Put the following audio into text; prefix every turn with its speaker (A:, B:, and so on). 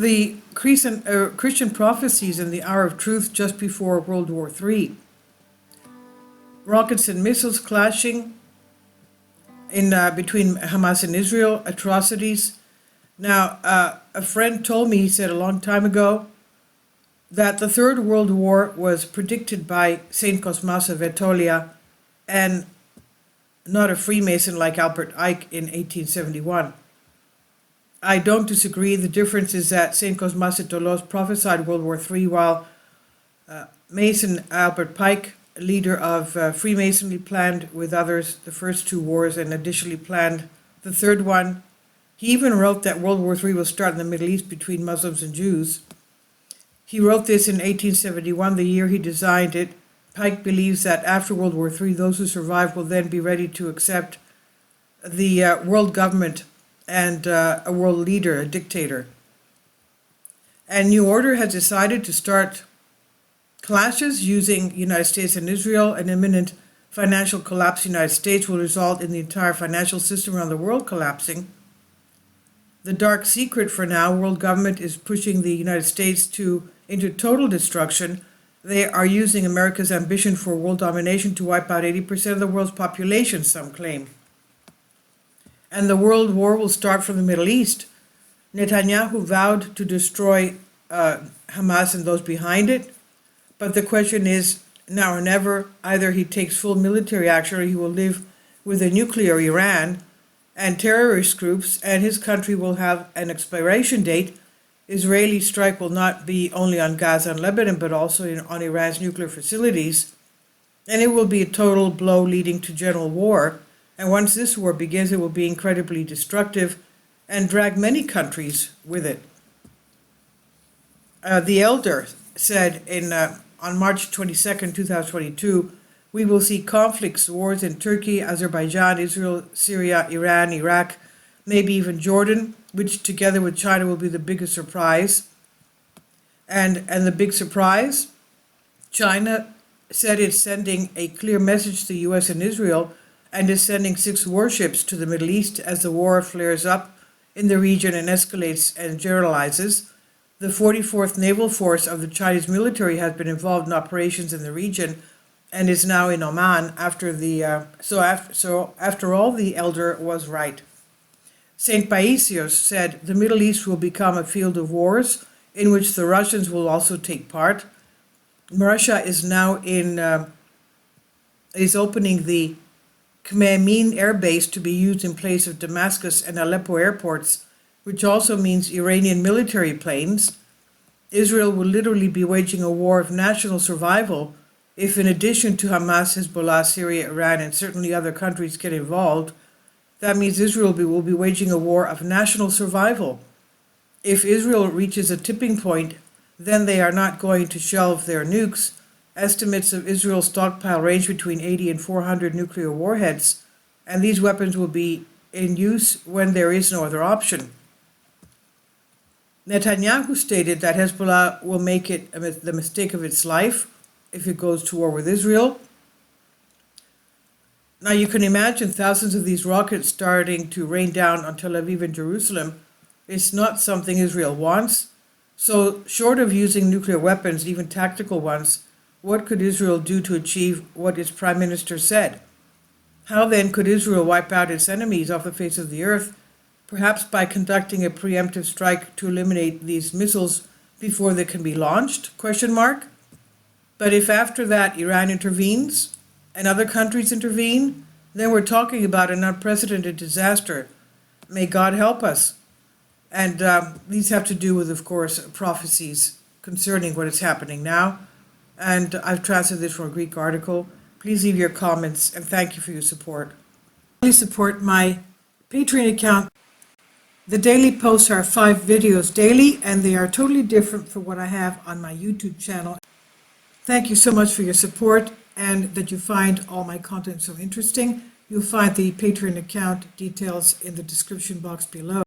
A: the Christian prophecies in the hour of truth just before World War III. Rockets and missiles clashing in between Hamas and Israel, atrocities. Now, a friend told me, he said a long time ago, that the Third World War was predicted by Saint Cosmas of Aetolia and not a Freemason like Albert Ike in 1871. I don't disagree. The difference is that Saint Cosmas of Aetolia prophesied World War III, while Mason Albert Pike, leader of Freemasonry, planned with others the first two wars and additionally planned the third one. He even wrote that World War III will start in the Middle East between Muslims and Jews. He wrote this in 1871, the year he designed it. Pike believes that after World War III, those who survive will then be ready to accept the world government and a world leader, a dictator. And New Order has decided to start clashes using United States and Israel. An imminent financial collapse in the United States will result in the entire financial system around the world collapsing. The dark secret for now, world government is pushing the United States into total destruction. They are using America's ambition for world domination to wipe out 80% of the world's population, some claim. And the world war will start from the Middle East. Netanyahu vowed to destroy Hamas and those behind it. But the question is, now or never, either he takes full military action or he will live with a nuclear Iran and terrorist groups, and his country will have an expiration date. Israeli strike will not be only on Gaza and Lebanon, but also on Iran's nuclear facilities. And it will be a total blow leading to general war. And once this war begins, it will be incredibly destructive and drag many countries with it. The elder said on March 22nd, 2022, we will see conflicts, wars in Turkey, Azerbaijan, Israel, Syria, Iran, Iraq, maybe even Jordan, which together with China will be the biggest surprise. And the big surprise, China said it's sending a clear message to the US and Israel and is sending 6 warships to the Middle East as the war flares up in the region and escalates and generalizes. The 44th Naval Force of the Chinese military has been involved in operations in the region and is now in Oman after all, the elder was right. St. Paisios said the Middle East will become a field of wars in which the Russians will also take part. Russia is now is opening the Khmeimim air base to be used in place of Damascus and Aleppo airports, which also means Iranian military planes. Israel will literally be waging a war of national survival if, in addition to Hamas, Hezbollah, Syria, Iran, and certainly other countries get involved. That means Israel will be waging a war of national survival. If Israel reaches a tipping point, then they are not going to shelve their nukes. Estimates of Israel's stockpile range between 80 and 400 nuclear warheads, and these weapons will be in use when there is no other option. Netanyahu stated that Hezbollah will make it the mistake of its life if it goes to war with Israel. Now you can imagine thousands of these rockets starting to rain down on Tel Aviv and Jerusalem. It's not something Israel wants. So short of using nuclear weapons, even tactical ones, what could Israel do to achieve what its prime minister said? How then could Israel wipe out its enemies off the face of the earth? Perhaps by conducting a preemptive strike to eliminate these missiles before they can be launched? But if after that Iran intervenes and other countries intervene, then we're talking about an unprecedented disaster. May God help us. And these have to do with, of course, prophecies concerning what is happening now. And I've translated this from a Greek article. Please leave your comments, and thank you for your support. Please support my Patreon account. The daily posts are 5 videos daily, and they are totally different from what I have on my YouTube channel. Thank you so much for your support and that you find all my content so interesting. You'll find the Patreon account details in the description box below.